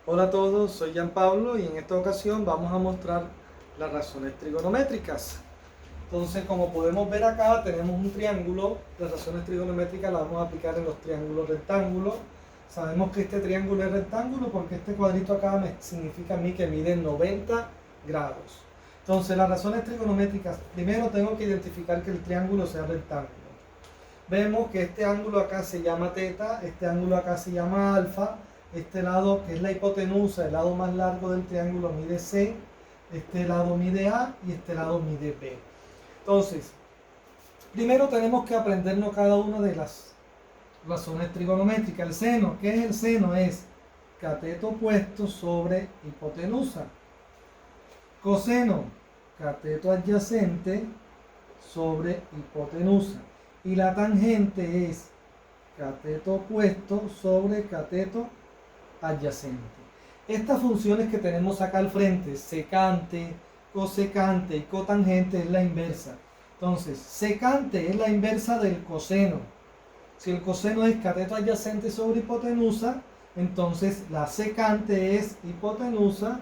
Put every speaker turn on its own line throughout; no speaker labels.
Hola a todos, soy Gian Pablo y en esta ocasión vamos a mostrar las razones trigonométricas. Entonces, como podemos ver acá, tenemos un triángulo. Las razones trigonométricas las vamos a aplicar en los triángulos rectángulos. Sabemos que este triángulo es rectángulo porque este cuadrito acá significa a mí que mide 90 grados. Entonces, las razones trigonométricas, primero tengo que identificar que el triángulo sea rectángulo. Vemos que este ángulo acá se llama teta, este ángulo acá se llama alfa, este lado que es la hipotenusa, el lado más largo del triángulo mide C, este lado mide A y este lado mide B. Entonces, primero tenemos que aprendernos cada una de las razones trigonométricas. El seno, ¿qué es el seno? Es cateto opuesto sobre hipotenusa. Coseno, cateto adyacente sobre hipotenusa. Y la tangente es cateto opuesto sobre cateto adyacente. Estas funciones que tenemos acá al frente, secante, cosecante y cotangente, es la inversa. Entonces, secante es la inversa del coseno. Si el coseno es cateto adyacente sobre hipotenusa, entonces la secante es hipotenusa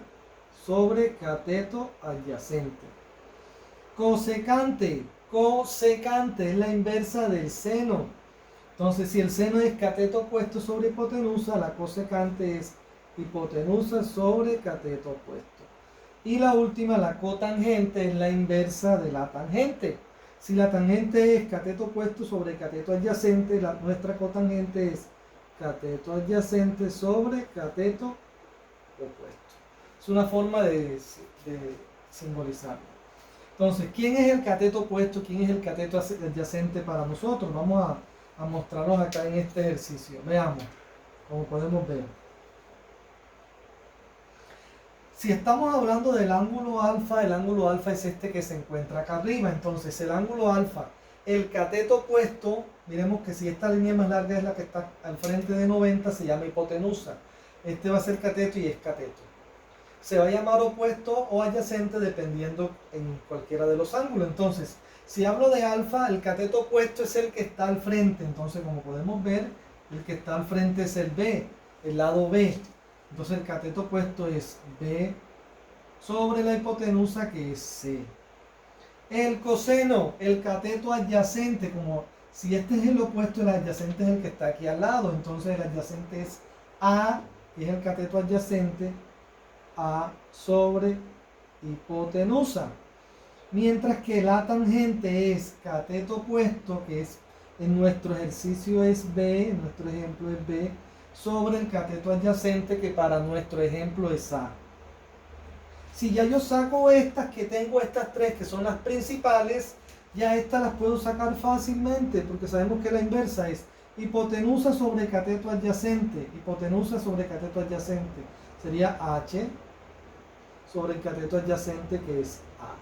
sobre cateto adyacente. Cosecante es la inversa del seno. Entonces, si el seno es cateto opuesto sobre hipotenusa, la cosecante es hipotenusa sobre cateto opuesto. Y la última, la cotangente, es la inversa de la tangente. Si la tangente es cateto opuesto sobre cateto adyacente, nuestra cotangente es cateto adyacente sobre cateto opuesto. Es una forma de simbolizarlo. Entonces, ¿quién es el cateto opuesto? ¿Quién es el cateto adyacente para nosotros? Vamos a mostrarlos acá en este ejercicio. Veamos, como podemos ver. Si estamos hablando del ángulo alfa, el ángulo alfa es este que se encuentra acá arriba. Entonces, el ángulo alfa, el cateto opuesto, miremos que si esta línea más larga es la que está al frente de 90, se llama hipotenusa. Este va a ser cateto y es cateto. Se va a llamar opuesto o adyacente dependiendo en cualquiera de los ángulos. Entonces, si hablo de alfa, el cateto opuesto es el que está al frente. Entonces, como podemos ver, el que está al frente es el B, el lado B. Entonces, el cateto opuesto es B sobre la hipotenusa, que es C. El coseno, el cateto adyacente, como si este es el opuesto, el adyacente es el que está aquí al lado. Entonces, el adyacente es A, que es el cateto adyacente, A sobre hipotenusa. Mientras que la tangente es cateto opuesto, que es en nuestro ejercicio es B, en nuestro ejemplo es B, sobre el cateto adyacente, que para nuestro ejemplo es A. Si ya yo saco estas, que tengo estas tres que son las principales, ya estas las puedo sacar fácilmente, porque sabemos que la inversa es hipotenusa sobre cateto adyacente, hipotenusa sobre cateto adyacente. Sería H sobre el cateto adyacente, que es A.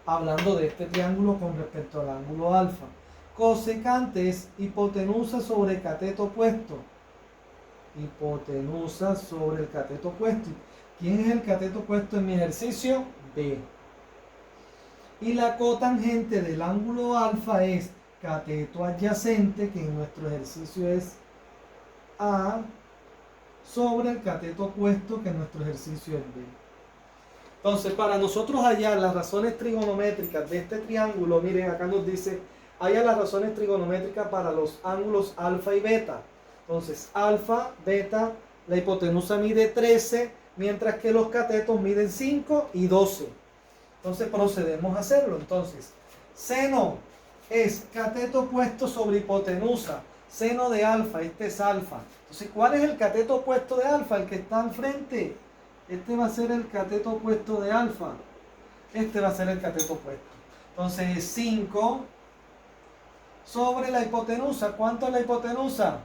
Hablando de este triángulo con respecto al ángulo alfa. Cosecante es hipotenusa sobre cateto opuesto. Hipotenusa sobre el cateto opuesto. ¿Quién es el cateto opuesto en mi ejercicio? B. Y la cotangente del ángulo alfa es cateto adyacente, que en nuestro ejercicio es A, sobre el cateto opuesto, que en nuestro ejercicio es B. Entonces, para nosotros hallar las razones trigonométricas de este triángulo, miren, acá nos dice, halla las razones trigonométricas para los ángulos alfa y beta. Entonces, alfa, beta, la hipotenusa mide 13, mientras que los catetos miden 5 y 12. Entonces, procedemos a hacerlo. Entonces, seno es cateto opuesto sobre hipotenusa. Seno de alfa, este es alfa. Entonces, ¿cuál es el cateto opuesto de alfa? El que está al frente. Este va a ser el cateto opuesto de alfa. Este va a ser el cateto opuesto. Entonces, 5 sobre la hipotenusa. ¿Cuánto es la hipotenusa?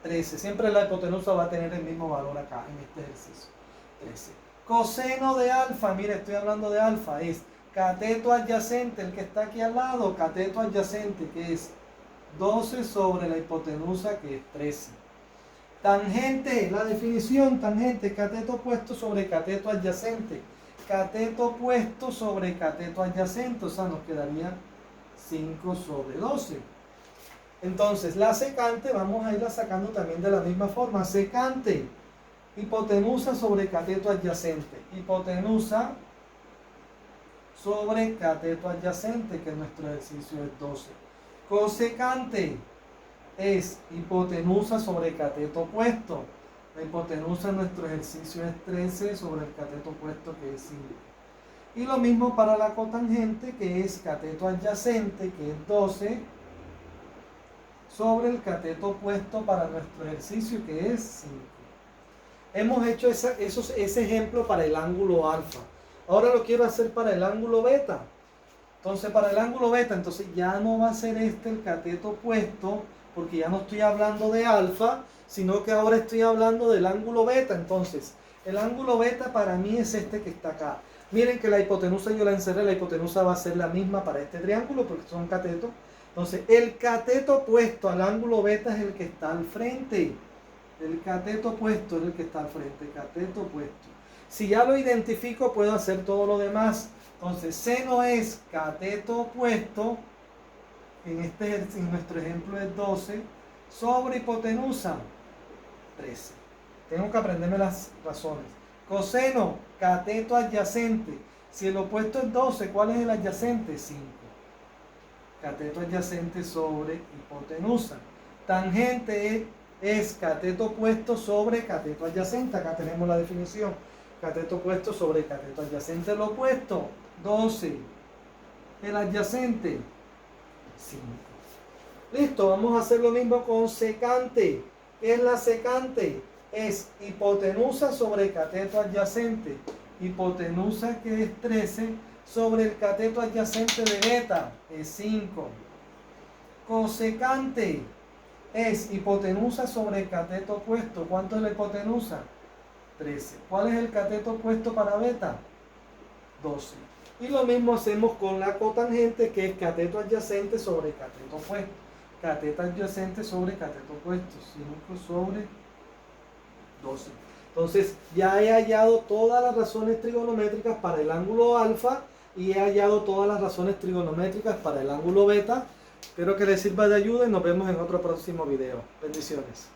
13. Siempre la hipotenusa va a tener el mismo valor acá en este ejercicio. 13. Coseno de alfa, mire, estoy hablando de alfa, es cateto adyacente, el que está aquí al lado, cateto adyacente, que es 12 sobre la hipotenusa, que es 13. Tangente, la definición, tangente, cateto opuesto sobre cateto adyacente. Cateto opuesto sobre cateto adyacente, o sea, nos quedaría 5 sobre 12. Entonces, la secante, vamos a irla sacando también de la misma forma. Secante, Hipotenusa sobre cateto adyacente. Hipotenusa sobre cateto adyacente, que nuestro ejercicio es 12. Cosecante es hipotenusa sobre cateto opuesto. La hipotenusa en nuestro ejercicio es 13 sobre el cateto opuesto, que es 5. Y lo mismo para la cotangente, que es cateto adyacente, que es 12, sobre el cateto opuesto para nuestro ejercicio, que es 5. Hemos hecho ese ejemplo para el ángulo alfa. Ahora lo quiero hacer para el ángulo beta. Entonces, para el ángulo beta, entonces ya no va a ser este el cateto opuesto, porque ya no estoy hablando de alfa, sino que ahora estoy hablando del ángulo beta. Entonces, el ángulo beta para mí es este que está acá. Miren que la hipotenusa yo la encerré, la hipotenusa va a ser la misma para este triángulo, porque son catetos. Entonces, el cateto opuesto al ángulo beta es el que está al frente. El cateto opuesto es el que está al frente, cateto opuesto. Si ya lo identifico, puedo hacer todo lo demás. Entonces, seno es cateto opuesto, en nuestro ejemplo es 12, sobre hipotenusa, 13. Tengo que aprenderme las razones. Coseno, cateto adyacente. Si el opuesto es 12, ¿cuál es el adyacente? 5. Cateto adyacente sobre hipotenusa. Tangente es cateto opuesto sobre cateto adyacente. Acá tenemos la definición. Cateto opuesto sobre cateto adyacente. El opuesto, 12. El adyacente, 5. Listo, vamos a hacer lo mismo con secante. ¿Qué es la secante? Es hipotenusa sobre cateto adyacente. Hipotenusa, que es 13, sobre el cateto adyacente de beta, es 5. Cosecante es hipotenusa sobre el cateto opuesto. ¿Cuánto es la hipotenusa? 13. ¿Cuál es el cateto opuesto para beta? 12. Y lo mismo hacemos con la cotangente, que es cateto adyacente sobre cateto opuesto. Cateto adyacente sobre cateto opuesto, 5 sobre 12. Entonces ya he hallado todas las razones trigonométricas para el ángulo alfa y he hallado todas las razones trigonométricas para el ángulo beta. Espero que les sirva de ayuda y nos vemos en otro próximo video. Bendiciones.